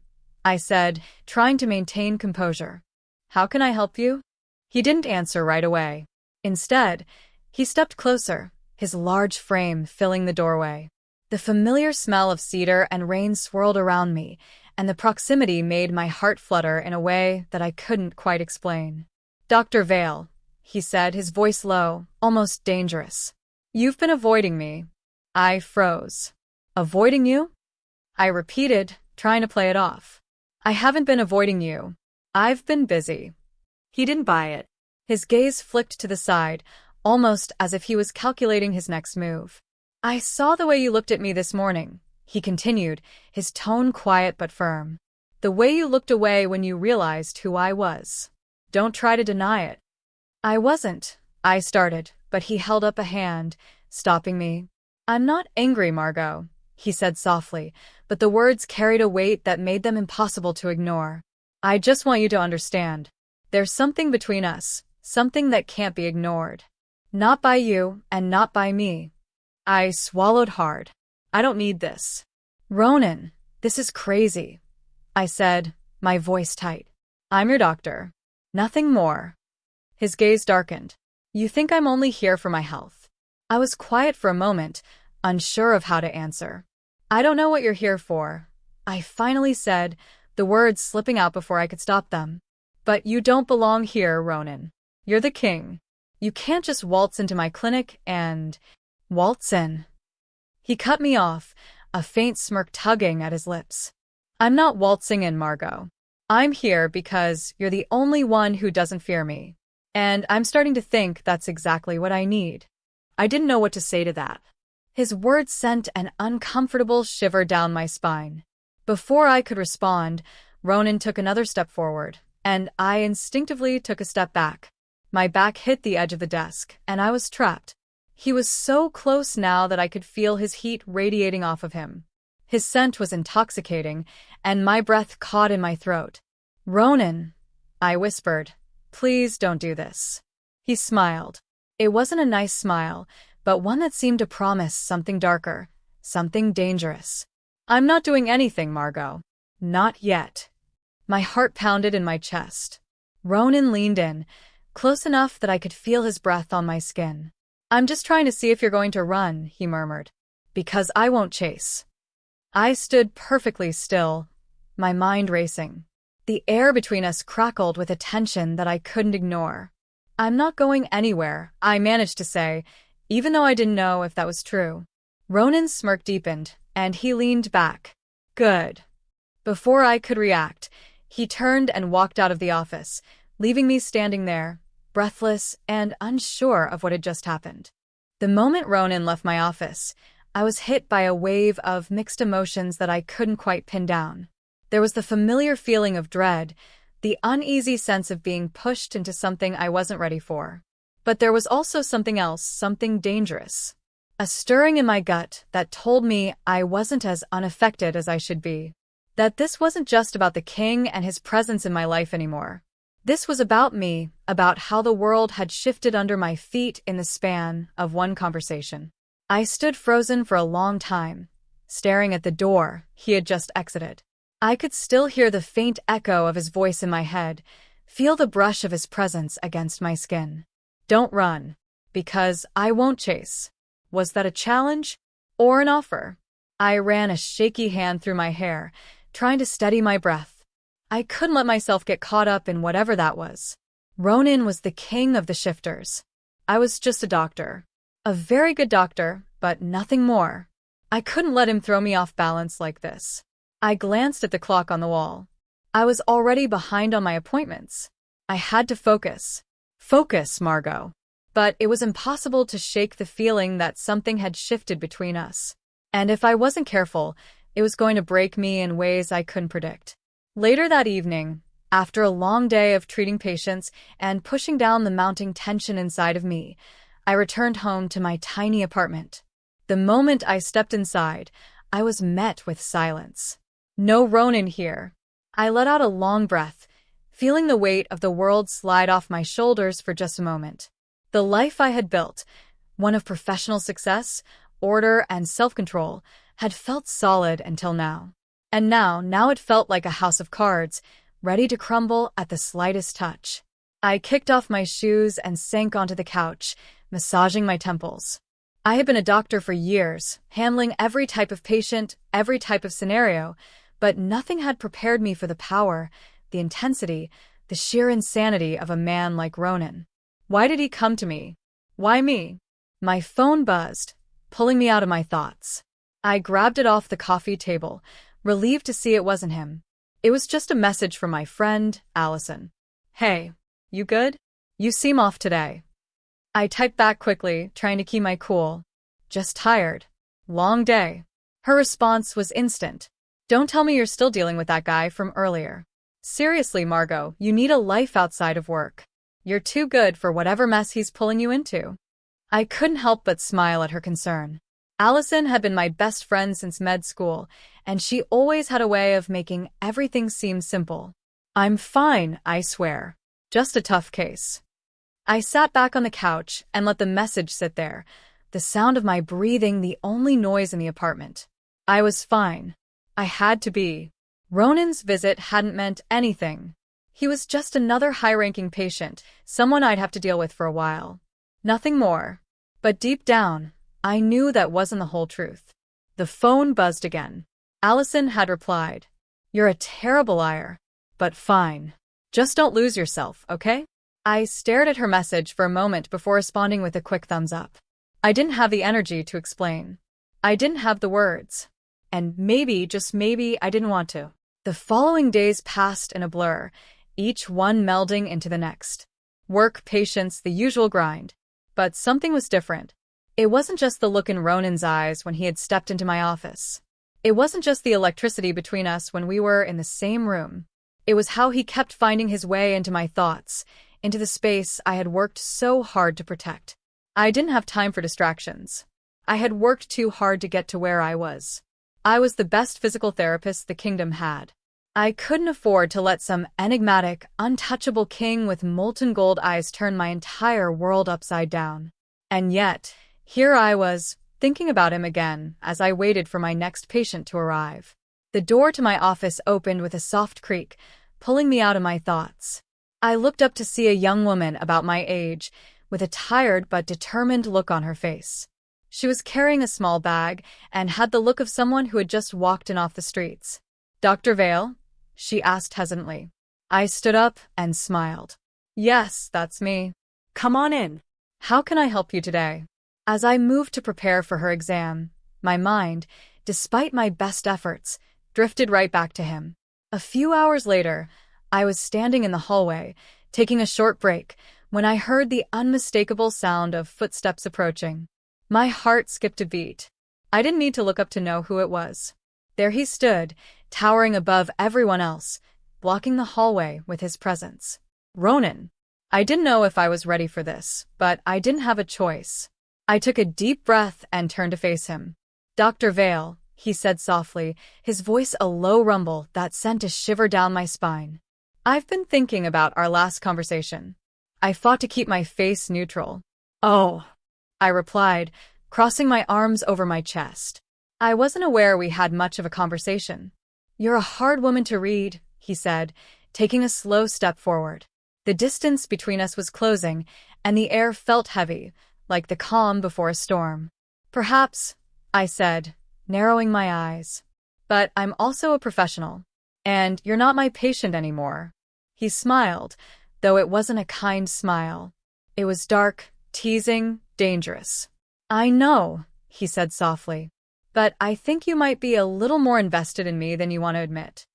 I said, trying to maintain composure. "How can I help you?" He didn't answer right away. Instead, he stepped closer, his large frame filling the doorway. The familiar smell of cedar and rain swirled around me, and the proximity made my heart flutter in a way that I couldn't quite explain. "Dr. Vale," he said, his voice low, almost dangerous. "You've been avoiding me." I froze. "Avoiding you?" I repeated, trying to play it off. "I haven't been avoiding you. I've been busy." He didn't buy it. His gaze flicked to the side, almost as if he was calculating his next move. I saw the way you looked at me this morning, he continued, his tone quiet but firm. The way you looked away when you realized who I was. Don't try to deny it. I wasn't, I started, but he held up a hand, stopping me. I'm not angry, Margot, he said softly, but the words carried a weight that made them impossible to ignore. I just want you to understand. There's something between us, something that can't be ignored. Not by you, and not by me. I swallowed hard. I don't need this. Ronan, this is crazy, I said, my voice tight. I'm your doctor. Nothing more. His gaze darkened. You think I'm only here for my health? I was quiet for a moment, unsure of how to answer. I don't know what you're here for, I finally said, the words slipping out before I could stop them. But you don't belong here, Ronan. You're the king. You can't just waltz into my clinic and… waltz in. He cut me off, a faint smirk tugging at his lips. I'm not waltzing in, Margot. I'm here because you're the only one who doesn't fear me. And I'm starting to think that's exactly what I need. I didn't know what to say to that. His words sent an uncomfortable shiver down my spine. Before I could respond, Ronan took another step forward, and I instinctively took a step back. My back hit the edge of the desk, and I was trapped. He was so close now that I could feel his heat radiating off of him. His scent was intoxicating, and my breath caught in my throat. Ronan, I whispered, please don't do this. He smiled. It wasn't a nice smile, but one that seemed to promise something darker, something dangerous. I'm not doing anything, Margot. Not yet. My heart pounded in my chest. Ronan leaned in, close enough that I could feel his breath on my skin. I'm just trying to see if you're going to run, he murmured. Because I won't chase. I stood perfectly still, my mind racing. The air between us crackled with a tension that I couldn't ignore. I'm not going anywhere, I managed to say, even though I didn't know if that was true. Ronan's smirk deepened, and he leaned back. Good. Before I could react, he turned and walked out of the office, leaving me standing there, breathless and unsure of what had just happened. The moment Ronan left my office, I was hit by a wave of mixed emotions that I couldn't quite pin down. There was the familiar feeling of dread, the uneasy sense of being pushed into something I wasn't ready for. But there was also something else, something dangerous. A stirring in my gut that told me I wasn't as unaffected as I should be. That this wasn't just about the king and his presence in my life anymore. This was about me, about how the world had shifted under my feet in the span of one conversation. I stood frozen for a long time, staring at the door he had just exited. I could still hear the faint echo of his voice in my head, feel the brush of his presence against my skin. Don't run, because I won't chase. Was that a challenge or an offer? I ran a shaky hand through my hair, trying to steady my breath. I couldn't let myself get caught up in whatever that was. Ronan was the king of the shifters. I was just a doctor. A very good doctor, but nothing more. I couldn't let him throw me off balance like this. I glanced at the clock on the wall. I was already behind on my appointments. I had to focus. Focus, Margot. But it was impossible to shake the feeling that something had shifted between us. And if I wasn't careful, it was going to break me in ways I couldn't predict. Later that evening, after a long day of treating patients and pushing down the mounting tension inside of me, I returned home to my tiny apartment. The moment I stepped inside, I was met with silence. No Ronan here. I let out a long breath, feeling the weight of the world slide off my shoulders for just a moment. The life I had built, one of professional success, order, and self-control, had felt solid until now. And now it felt like a house of cards, ready to crumble at the slightest touch. I kicked off my shoes and sank onto the couch, massaging my temples. I had been a doctor for years, handling every type of patient, every type of scenario, but nothing had prepared me for the power, the intensity, the sheer insanity of a man like Ronan. Why did he come to me? Why me? My phone buzzed, pulling me out of my thoughts. I grabbed it off the coffee table, relieved to see it wasn't him. It was just a message from my friend, Allison. Hey, you good? You seem off today. I typed back quickly, trying to keep my cool. Just tired. Long day. Her response was instant. Don't tell me you're still dealing with that guy from earlier. Seriously, Margot, you need a life outside of work. You're too good for whatever mess he's pulling you into. I couldn't help but smile at her concern. Allison had been my best friend since med school, and she always had a way of making everything seem simple. I'm fine, I swear. Just a tough case. I sat back on the couch and let the message sit there, the sound of my breathing the only noise in the apartment. I was fine. I had to be. Ronan's visit hadn't meant anything. He was just another high-ranking patient, someone I'd have to deal with for a while. Nothing more. But deep down, I knew that wasn't the whole truth. The phone buzzed again. Allison had replied, "You're a terrible liar. But fine. Just don't lose yourself, okay?" I stared at her message for a moment before responding with a quick thumbs up. I didn't have the energy to explain. I didn't have the words. And maybe, just maybe, I didn't want to. The following days passed in a blur, each one melding into the next. Work, patience, the usual grind. But something was different. It wasn't just the look in Ronan's eyes when he had stepped into my office. It wasn't just the electricity between us when we were in the same room. It was how he kept finding his way into my thoughts, into the space I had worked so hard to protect. I didn't have time for distractions. I had worked too hard to get to where I was. I was the best physical therapist the kingdom had. I couldn't afford to let some enigmatic, untouchable king with molten gold eyes turn my entire world upside down. And yet, here I was, thinking about him again as I waited for my next patient to arrive. The door to my office opened with a soft creak, pulling me out of my thoughts. I looked up to see a young woman about my age, with a tired but determined look on her face. She was carrying a small bag and had the look of someone who had just walked in off the streets. "Dr. Vale?" she asked hesitantly. I stood up and smiled. "Yes, that's me. Come on in. How can I help you today?" As I moved to prepare for her exam, my mind, despite my best efforts, drifted right back to him. A few hours later, I was standing in the hallway, taking a short break, when I heard the unmistakable sound of footsteps approaching. My heart skipped a beat. I didn't need to look up to know who it was. There he stood, towering above everyone else, blocking the hallway with his presence. Ronan. I didn't know if I was ready for this, but I didn't have a choice. I took a deep breath and turned to face him. "Dr. Vale," he said softly, his voice a low rumble that sent a shiver down my spine. "I've been thinking about our last conversation." I fought to keep my face neutral. "Oh," I replied, crossing my arms over my chest. I wasn't aware we had much of a conversation. "You're a hard woman to read," he said, taking a slow step forward. The distance between us was closing, and the air felt heavy, like the calm before a storm. "Perhaps," I said, narrowing my eyes. "But I'm also a professional. And you're not my patient anymore." He smiled, though it wasn't a kind smile. It was dark, teasing, dangerous. "I know," he said softly. "But I think you might be a little more invested in me than you want to admit."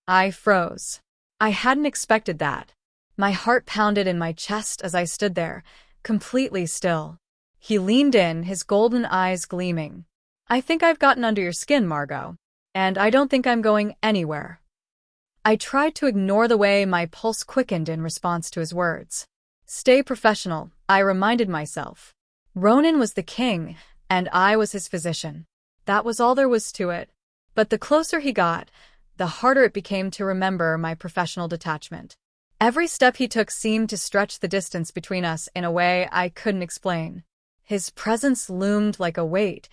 I froze. I hadn't expected that. My heart pounded in my chest as I stood there, completely still. He leaned in, his golden eyes gleaming. "I think I've gotten under your skin, Margot. And I don't think I'm going anywhere." I tried to ignore the way my pulse quickened in response to his words. "Stay professional," I reminded myself. Ronan was the king, and I was his physician. That was all there was to it. But the closer he got, the harder it became to remember my professional detachment. Every step he took seemed to stretch the distance between us in a way I couldn't explain. His presence loomed like a weight,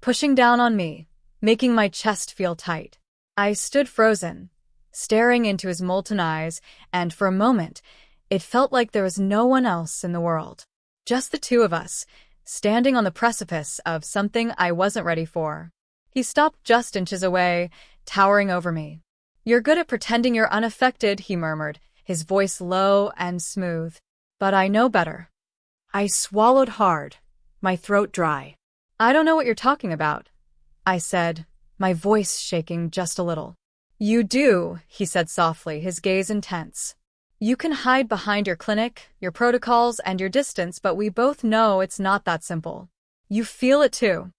pushing down on me, making my chest feel tight. I stood frozen, staring into his molten eyes, and for a moment, it felt like there was no one else in the world. Just the two of us, standing on the precipice of something I wasn't ready for. He stopped just inches away, towering over me. "You're good at pretending you're unaffected," he murmured, his voice low and smooth. "But I know better." I swallowed hard, my throat dry. "I don't know what you're talking about," I said, my voice shaking just a little. "You do," he said softly, his gaze intense. You can hide behind your clinic, your protocols, and your distance, but we both know it's not that simple. You feel it too.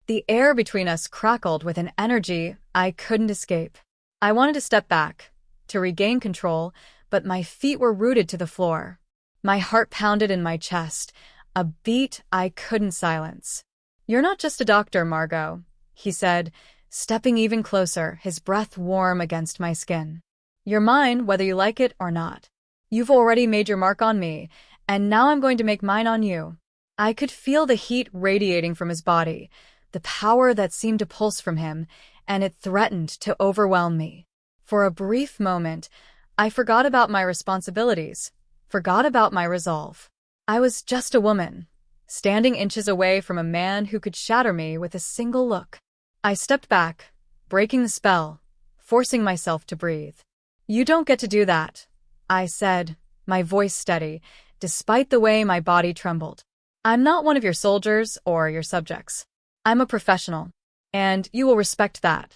The air between us crackled with an energy I couldn't escape. I wanted to step back, to regain control, but my feet were rooted to the floor. My heart pounded in my chest, a beat I couldn't silence. "You're not just a doctor, Margot," he said, stepping even closer, his breath warm against my skin. "You're mine, whether you like it or not. You've already made your mark on me, and now I'm going to make mine on you." I could feel the heat radiating from his body, the power that seemed to pulse from him, and it threatened to overwhelm me. For a brief moment, I forgot about my responsibilities, forgot about my resolve. I was just a woman, standing inches away from a man who could shatter me with a single look. I stepped back, breaking the spell, forcing myself to breathe. "You don't get to do that," I said, my voice steady, despite the way my body trembled. "I'm not one of your soldiers or your subjects. I'm a professional, and you will respect that."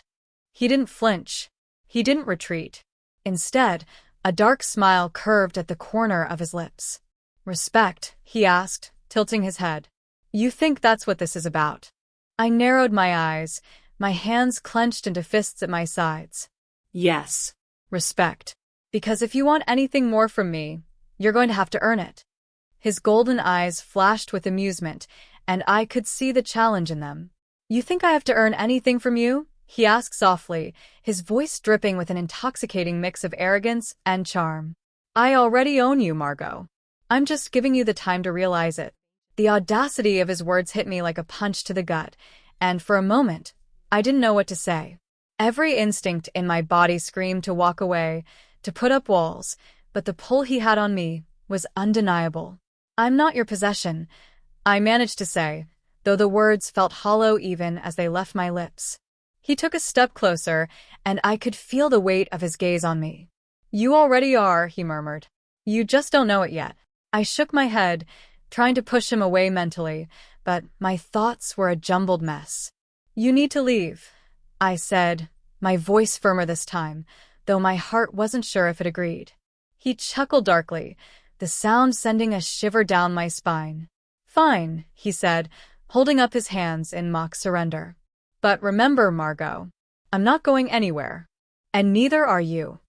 He didn't flinch. He didn't retreat. Instead, a dark smile curved at the corner of his lips. "Respect?" he asked, tilting his head. "You think that's what this is about?" I narrowed my eyes, my hands clenched into fists at my sides. "Yes, respect. Because if you want anything more from me, you're going to have to earn it." His golden eyes flashed with amusement, and I could see the challenge in them. "You think I have to earn anything from you?" he asked softly, his voice dripping with an intoxicating mix of arrogance and charm. "I already own you, Margot. I'm just giving you the time to realize it." The audacity of his words hit me like a punch to the gut, and for a moment, I didn't know what to say. Every instinct in my body screamed to walk away, to put up walls, but the pull he had on me was undeniable. "I'm not your possession," I managed to say, though the words felt hollow even as they left my lips. He took a step closer, and I could feel the weight of his gaze on me. "You already are," he murmured. "You just don't know it yet." I shook my head, trying to push him away mentally, but my thoughts were a jumbled mess. "You need to leave," I said, my voice firmer this time, though my heart wasn't sure if it agreed. He chuckled darkly, the sound sending a shiver down my spine. "Fine," he said, holding up his hands in mock surrender. "But remember, Margot, I'm not going anywhere. And neither are you."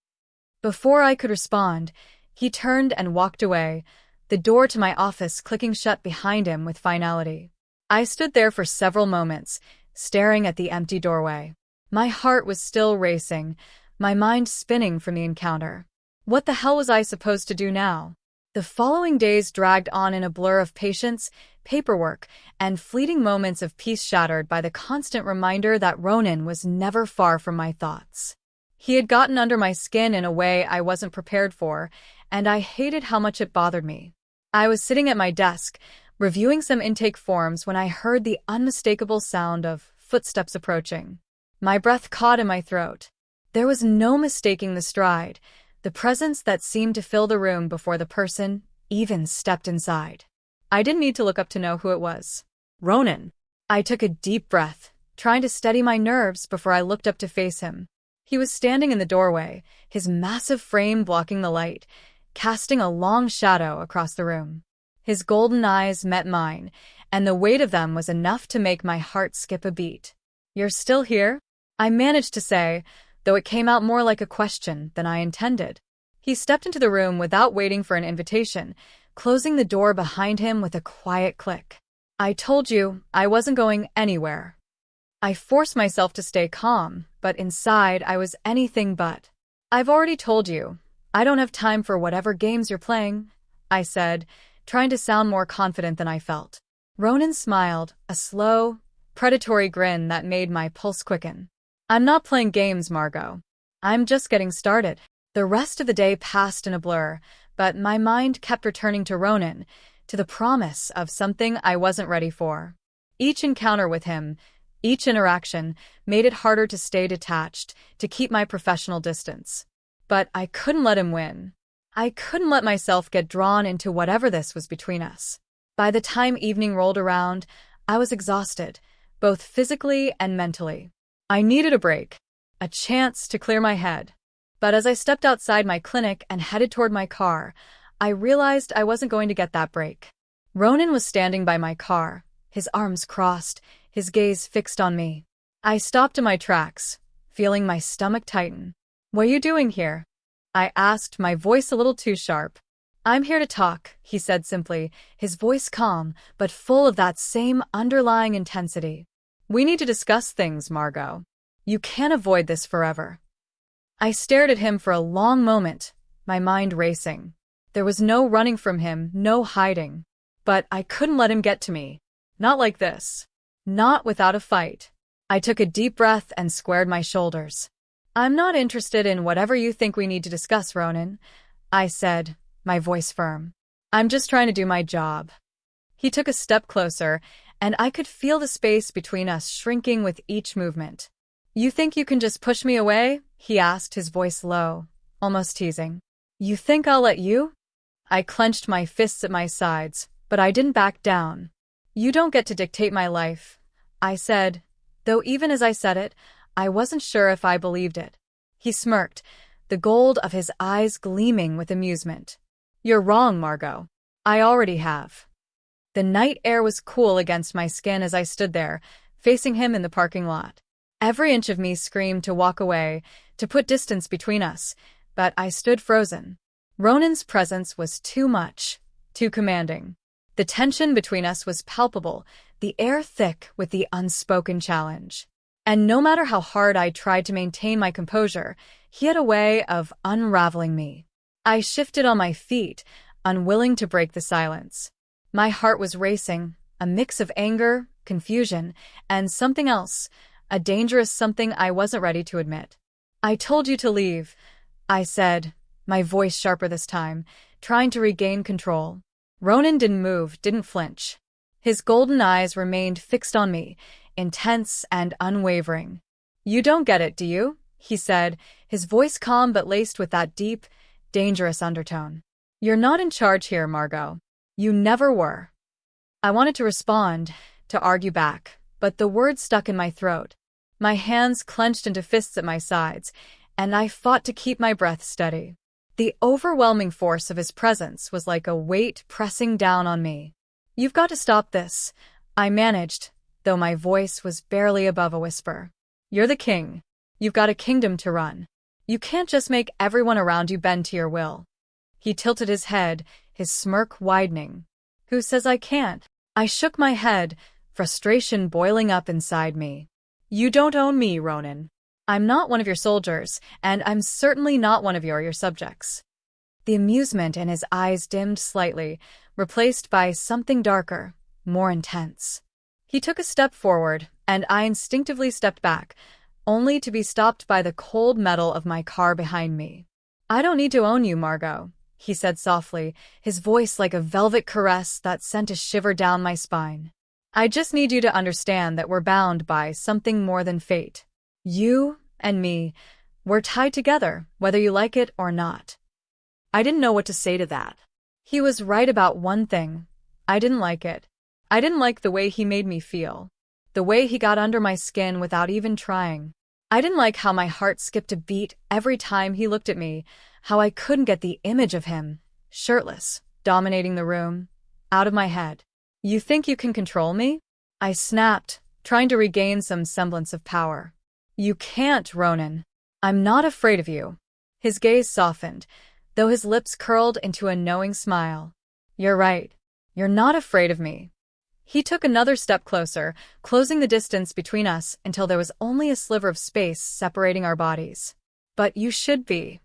Before I could respond, he turned and walked away, the door to my office clicking shut behind him with finality. I stood there for several moments, staring at the empty doorway. My heart was still racing, my mind spinning from the encounter. What the hell was I supposed to do now? The following days dragged on in a blur of patience, paperwork, and fleeting moments of peace shattered by the constant reminder that Ronan was never far from my thoughts. He had gotten under my skin in a way I wasn't prepared for, and I hated how much it bothered me. I was sitting at my desk, reviewing some intake forms when I heard the unmistakable sound of footsteps approaching. My breath caught in my throat. There was no mistaking the stride, the presence that seemed to fill the room before the person even stepped inside. I didn't need to look up to know who it was. "Ronan." I took a deep breath, trying to steady my nerves before I looked up to face him. He was standing in the doorway, his massive frame blocking the light, casting a long shadow across the room. His golden eyes met mine, and the weight of them was enough to make my heart skip a beat. "You're still here?" I managed to say, though it came out more like a question than I intended. He stepped into the room without waiting for an invitation, closing the door behind him with a quiet click. "I told you I wasn't going anywhere." I forced myself to stay calm, but inside I was anything but. "I've already told you. I don't have time for whatever games you're playing," I said, trying to sound more confident than I felt. Ronan smiled, a slow, predatory grin that made my pulse quicken. "I'm not playing games, Margot. I'm just getting started." The rest of the day passed in a blur, but my mind kept returning to Ronan, to the promise of something I wasn't ready for. Each encounter with him, each interaction, made it harder to stay detached, to keep my professional distance. But I couldn't let him win. I couldn't let myself get drawn into whatever this was between us. By the time evening rolled around, I was exhausted, both physically and mentally. I needed a break, a chance to clear my head. But as I stepped outside my clinic and headed toward my car, I realized I wasn't going to get that break. Ronan was standing by my car, his arms crossed, his gaze fixed on me. I stopped in my tracks, feeling my stomach tighten. "What are you doing here?" I asked, my voice a little too sharp. "I'm here to talk," he said simply, his voice calm, but full of that same underlying intensity. "We need to discuss things, Margot. You can't avoid this forever." I stared at him for a long moment, my mind racing. There was no running from him, no hiding. But I couldn't let him get to me. Not like this. Not without a fight. I took a deep breath and squared my shoulders. "I'm not interested in whatever you think we need to discuss, Ronan," I said, my voice firm. "I'm just trying to do my job." He took a step closer, and I could feel the space between us shrinking with each movement. "You think you can just push me away?" he asked, his voice low, almost teasing. "You think I'll let you?" I clenched my fists at my sides, but I didn't back down. "You don't get to dictate my life," I said, though even as I said it, I wasn't sure if I believed it. He smirked, the gold of his eyes gleaming with amusement. "You're wrong, Margot. I already have." The night air was cool against my skin as I stood there, facing him in the parking lot. Every inch of me screamed to walk away, to put distance between us, but I stood frozen. Ronan's presence was too much, too commanding. The tension between us was palpable, the air thick with the unspoken challenge. And no matter how hard I tried to maintain my composure, he had a way of unraveling me. I shifted on my feet, unwilling to break the silence. My heart was racing, a mix of anger, confusion, and something else, a dangerous something I wasn't ready to admit. "I told you to leave," I said, my voice sharper this time, trying to regain control. Ronan didn't move, didn't flinch. His golden eyes remained fixed on me, intense and unwavering. "You don't get it, do you?" he said, his voice calm but laced with that deep, dangerous undertone. "You're not in charge here, Margot. You never were." I wanted to respond, to argue back, but the words stuck in my throat. My hands clenched into fists at my sides, and I fought to keep my breath steady. The overwhelming force of his presence was like a weight pressing down on me. "You've got to stop this," I managed, though my voice was barely above a whisper. "You're the king. You've got a kingdom to run. You can't just make everyone around you bend to your will." He tilted his head, his smirk widening. "Who says I can't?" I shook my head, frustration boiling up inside me. "You don't own me, Ronan. I'm not one of your soldiers, and I'm certainly not one of your subjects." The amusement in his eyes dimmed slightly, replaced by something darker, more intense. He took a step forward, and I instinctively stepped back, only to be stopped by the cold metal of my car behind me. "I don't need to own you, Margot," he said softly, his voice like a velvet caress that sent a shiver down my spine. "I just need you to understand that we're bound by something more than fate. You and me, we're tied together, whether you like it or not." I didn't know what to say to that. He was right about one thing. I didn't like it. I didn't like the way he made me feel. The way he got under my skin without even trying. I didn't like how my heart skipped a beat every time he looked at me, how I couldn't get the image of him, shirtless, dominating the room, out of my head. "You think you can control me?" I snapped, trying to regain some semblance of power. "You can't, Ronan. I'm not afraid of you." His gaze softened, though his lips curled into a knowing smile. "You're right. You're not afraid of me." He took another step closer, closing the distance between us until there was only a sliver of space separating our bodies. "But you should be."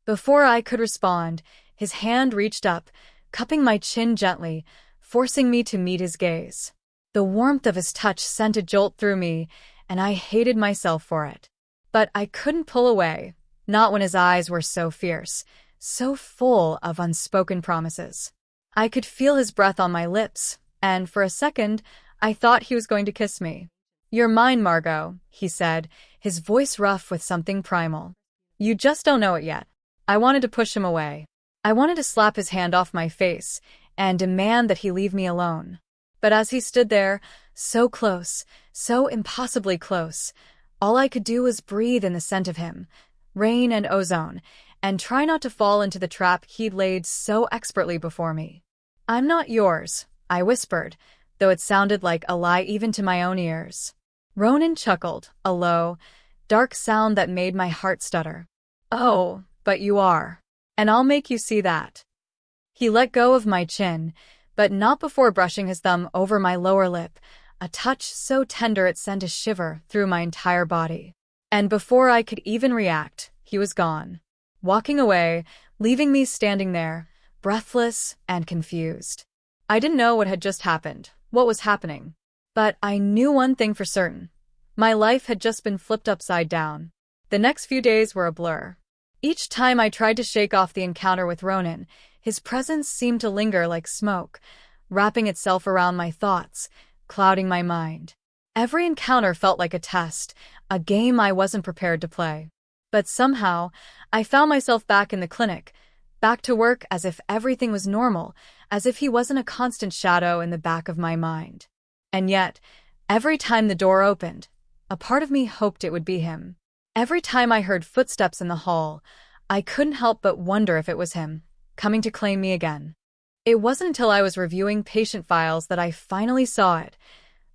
Before I could respond, his hand reached up, cupping my chin gently, forcing me to meet his gaze. The warmth of his touch sent a jolt through me, and I hated myself for it. But I couldn't pull away, not when his eyes were so fierce, so full of unspoken promises. I could feel his breath on my lips, and for a second, I thought he was going to kiss me. "You're mine, Margot," he said, his voice rough with something primal. "You just don't know it yet." I wanted to push him away. I wanted to slap his hand off my face and demand that he leave me alone. But as he stood there, so close, so impossibly close, all I could do was breathe in the scent of him, rain, and ozone, and try not to fall into the trap he'd laid so expertly before me. "I'm not yours," I whispered, though it sounded like a lie even to my own ears. Ronan chuckled, a low, dark sound that made my heart stutter. "Oh, but you are. And I'll make you see that." He let go of my chin, but not before brushing his thumb over my lower lip, a touch so tender it sent a shiver through my entire body. And before I could even react, he was gone, walking away, leaving me standing there, breathless and confused. I didn't know what had just happened, what was happening. But I knew one thing for certain. My life had just been flipped upside down. The next few days were a blur. Each time I tried to shake off the encounter with Ronan, his presence seemed to linger like smoke, wrapping itself around my thoughts, clouding my mind. Every encounter felt like a test, a game I wasn't prepared to play. But somehow, I found myself back in the clinic, back to work as if everything was normal, as if he wasn't a constant shadow in the back of my mind. And yet, every time the door opened, a part of me hoped it would be him. Every time I heard footsteps in the hall, I couldn't help but wonder if it was him, coming to claim me again. It wasn't until I was reviewing patient files that I finally saw it,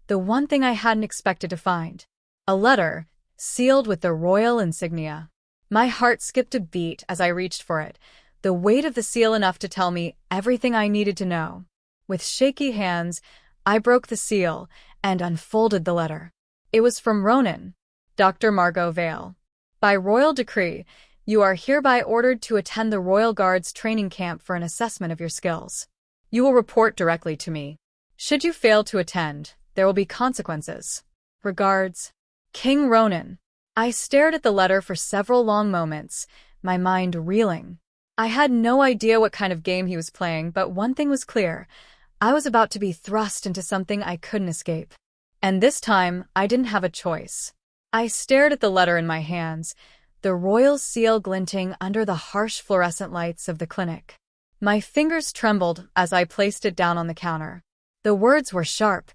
the one thing I hadn't expected to find. A letter, sealed with the royal insignia. My heart skipped a beat as I reached for it, the weight of the seal enough to tell me everything I needed to know. With shaky hands, I broke the seal and unfolded the letter. It was from Ronan. Dr. Margot Vale. By royal decree, you are hereby ordered to attend the Royal Guard's training camp for an assessment of your skills. You will report directly to me. Should you fail to attend, there will be consequences. Regards, King Ronan. I stared at the letter for several long moments, my mind reeling. I had no idea what kind of game he was playing, but one thing was clear. I was about to be thrust into something I couldn't escape. And this time, I didn't have a choice. I stared at the letter in my hands, the royal seal glinting under the harsh fluorescent lights of the clinic. My fingers trembled as I placed it down on the counter. The words were sharp,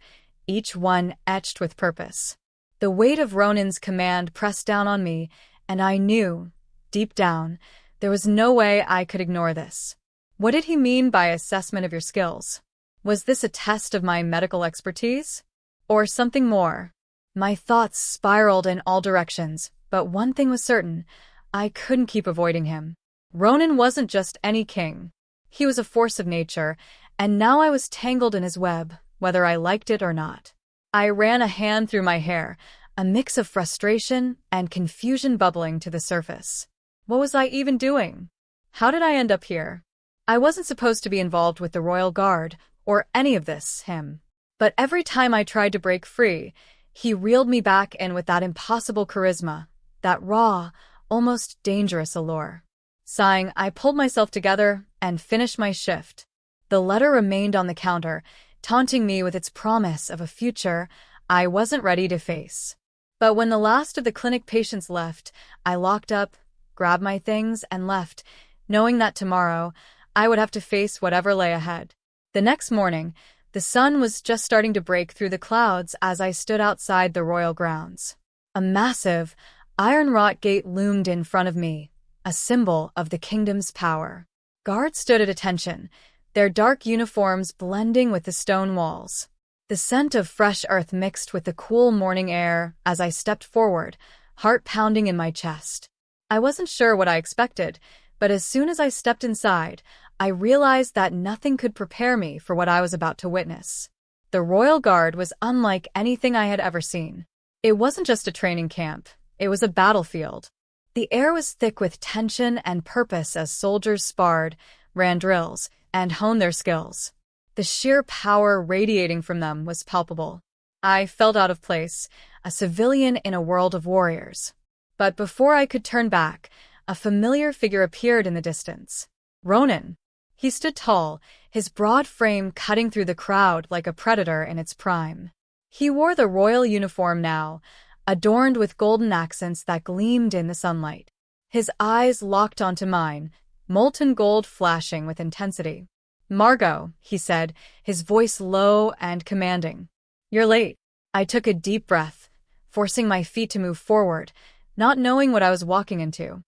each one etched with purpose. The weight of Ronan's command pressed down on me, and I knew, deep down, there was no way I could ignore this. What did he mean by assessment of your skills? Was this a test of my medical expertise? Or something more? My thoughts spiraled in all directions, but one thing was certain. I couldn't keep avoiding him. Ronan wasn't just any king. He was a force of nature, and now I was tangled in his web, whether I liked it or not. I ran a hand through my hair, a mix of frustration and confusion bubbling to the surface. What was I even doing? How did I end up here? I wasn't supposed to be involved with the Royal Guard, or any of this, him. But every time I tried to break free, he reeled me back in with that impossible charisma, that raw, almost dangerous allure. Sighing, I pulled myself together and finished my shift. The letter remained on the counter, taunting me with its promise of a future I wasn't ready to face. But when the last of the clinic patients left, I locked up, grabbed my things, and left, knowing that tomorrow I would have to face whatever lay ahead. The next morning, the sun was just starting to break through the clouds as I stood outside the royal grounds. A massive, iron-wrought gate loomed in front of me, a symbol of the kingdom's power. Guards stood at attention, their dark uniforms blending with the stone walls. The scent of fresh earth mixed with the cool morning air as I stepped forward, heart pounding in my chest. I wasn't sure what I expected, but as soon as I stepped inside, I realized that nothing could prepare me for what I was about to witness. The Royal Guard was unlike anything I had ever seen. It wasn't just a training camp, it was a battlefield. The air was thick with tension and purpose as soldiers sparred, ran drills, and honed their skills. The sheer power radiating from them was palpable. I felt out of place, a civilian in a world of warriors. But before I could turn back, a familiar figure appeared in the distance. Ronan. He stood tall, his broad frame cutting through the crowd like a predator in its prime. He wore the royal uniform now, adorned with golden accents that gleamed in the sunlight. His eyes locked onto mine, molten gold flashing with intensity. "Margot," he said, his voice low and commanding. "You're late." I took a deep breath, forcing my feet to move forward, not knowing what I was walking into.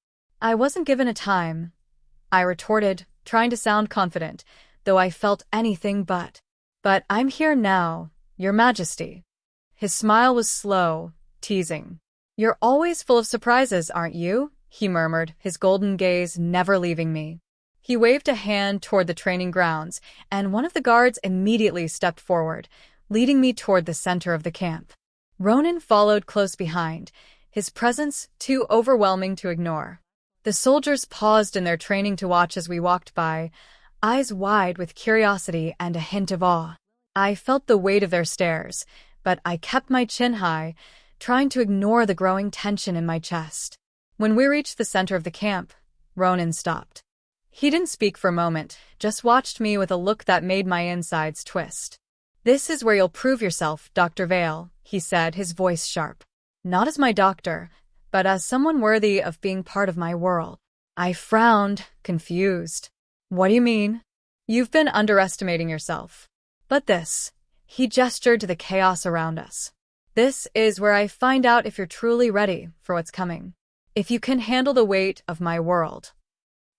I wasn't given a time, I retorted, trying to sound confident, though I felt anything but. But I'm here now, Your Majesty. His smile was slow, teasing. You're always full of surprises, aren't you? He murmured, his golden gaze never leaving me. He waved a hand toward the training grounds, and one of the guards immediately stepped forward, leading me toward the center of the camp. Ronan followed close behind, his presence too overwhelming to ignore. The soldiers paused in their training to watch as we walked by, eyes wide with curiosity and a hint of awe. I felt the weight of their stares, but I kept my chin high, trying to ignore the growing tension in my chest. When we reached the center of the camp, Ronan stopped. He didn't speak for a moment, just watched me with a look that made my insides twist. "This is where you'll prove yourself, Dr. Vale," he said, his voice sharp. "Not as my doctor, but as someone worthy of being part of my world." I frowned, confused. "What do you mean?" "You've been underestimating yourself. But this," he gestured to the chaos around us. "This is where I find out if you're truly ready for what's coming. If you can handle the weight of my world."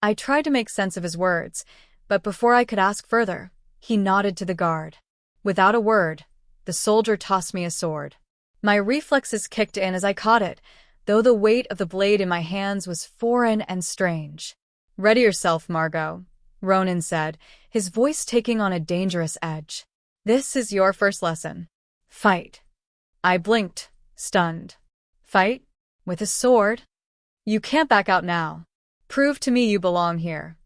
I tried to make sense of his words, but before I could ask further, he nodded to the guard. Without a word, the soldier tossed me a sword. My reflexes kicked in as I caught it, though the weight of the blade in my hands was foreign and strange. "Ready yourself, Margot," Ronan said, his voice taking on a dangerous edge. "This is your first lesson. Fight." I blinked, stunned. "Fight? With a sword? You can't back out now. Prove to me you belong here."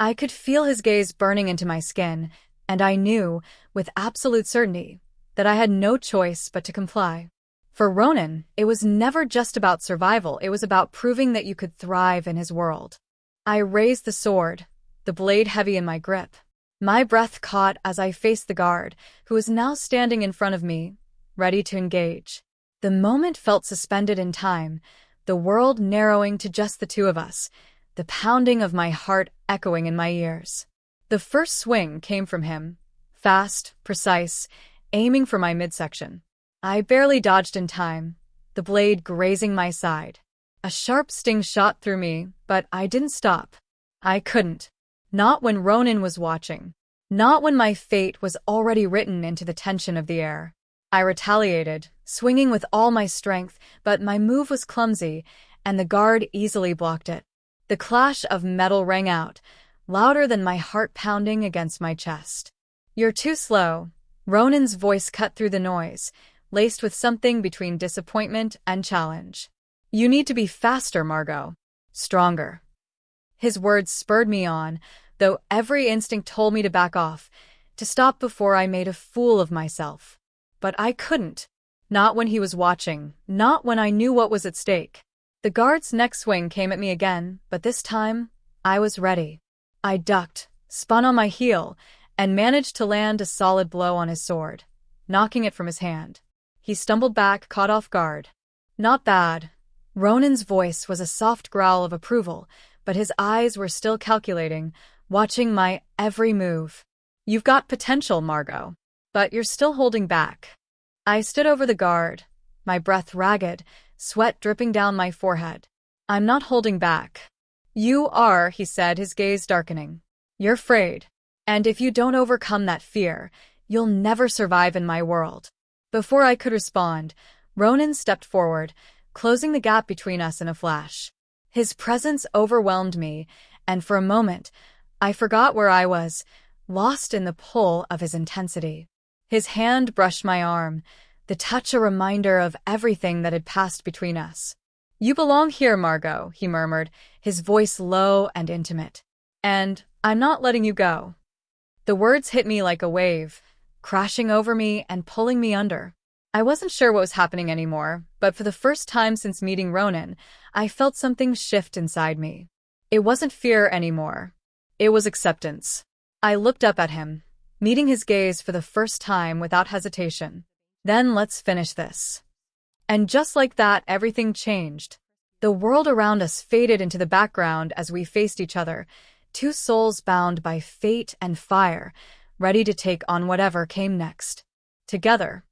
I could feel his gaze burning into my skin, and I knew, with absolute certainty, that I had no choice but to comply. For Ronan, it was never just about survival, it was about proving that you could thrive in his world. I raised the sword, the blade heavy in my grip. My breath caught as I faced the guard, who was now standing in front of me, ready to engage. The moment felt suspended in time, the world narrowing to just the two of us, the pounding of my heart echoing in my ears. The first swing came from him, fast, precise, aiming for my midsection. I barely dodged in time, the blade grazing my side. A sharp sting shot through me, but I didn't stop. I couldn't. Not when Ronan was watching. Not when my fate was already written into the tension of the air. I retaliated, swinging with all my strength, but my move was clumsy, and the guard easily blocked it. The clash of metal rang out, louder than my heart pounding against my chest. "You're too slow." Ronan's voice cut through the noise, laced with something between disappointment and challenge. "You need to be faster, Margot. Stronger." His words spurred me on, though every instinct told me to back off, to stop before I made a fool of myself. But I couldn't. Not when he was watching, not when I knew what was at stake. The guard's next swing came at me again, but this time, I was ready. I ducked, spun on my heel, and managed to land a solid blow on his sword, knocking it from his hand. He stumbled back, caught off guard. "Not bad." Ronan's voice was a soft growl of approval, but his eyes were still calculating, watching my every move. "You've got potential, Margot, but you're still holding back." I stood over the guard, my breath ragged, sweat dripping down my forehead. "I'm not holding back." "You are," he said, his gaze darkening. "You're afraid. And if you don't overcome that fear, you'll never survive in my world." Before I could respond, Ronan stepped forward, closing the gap between us in a flash. His presence overwhelmed me, and for a moment, I forgot where I was, lost in the pull of his intensity. His hand brushed my arm, the touch a reminder of everything that had passed between us. "You belong here, Margot," he murmured, his voice low and intimate. "And I'm not letting you go." The words hit me like a wave, crashing over me and pulling me under. I wasn't sure what was happening anymore, but for the first time since meeting Ronan, I felt something shift inside me. It wasn't fear anymore. It was acceptance. I looked up at him, meeting his gaze for the first time without hesitation. "Then let's finish this." And just like that, everything changed. The world around us faded into the background as we faced each other, two souls bound by fate and fire, ready to take on whatever came next. Together,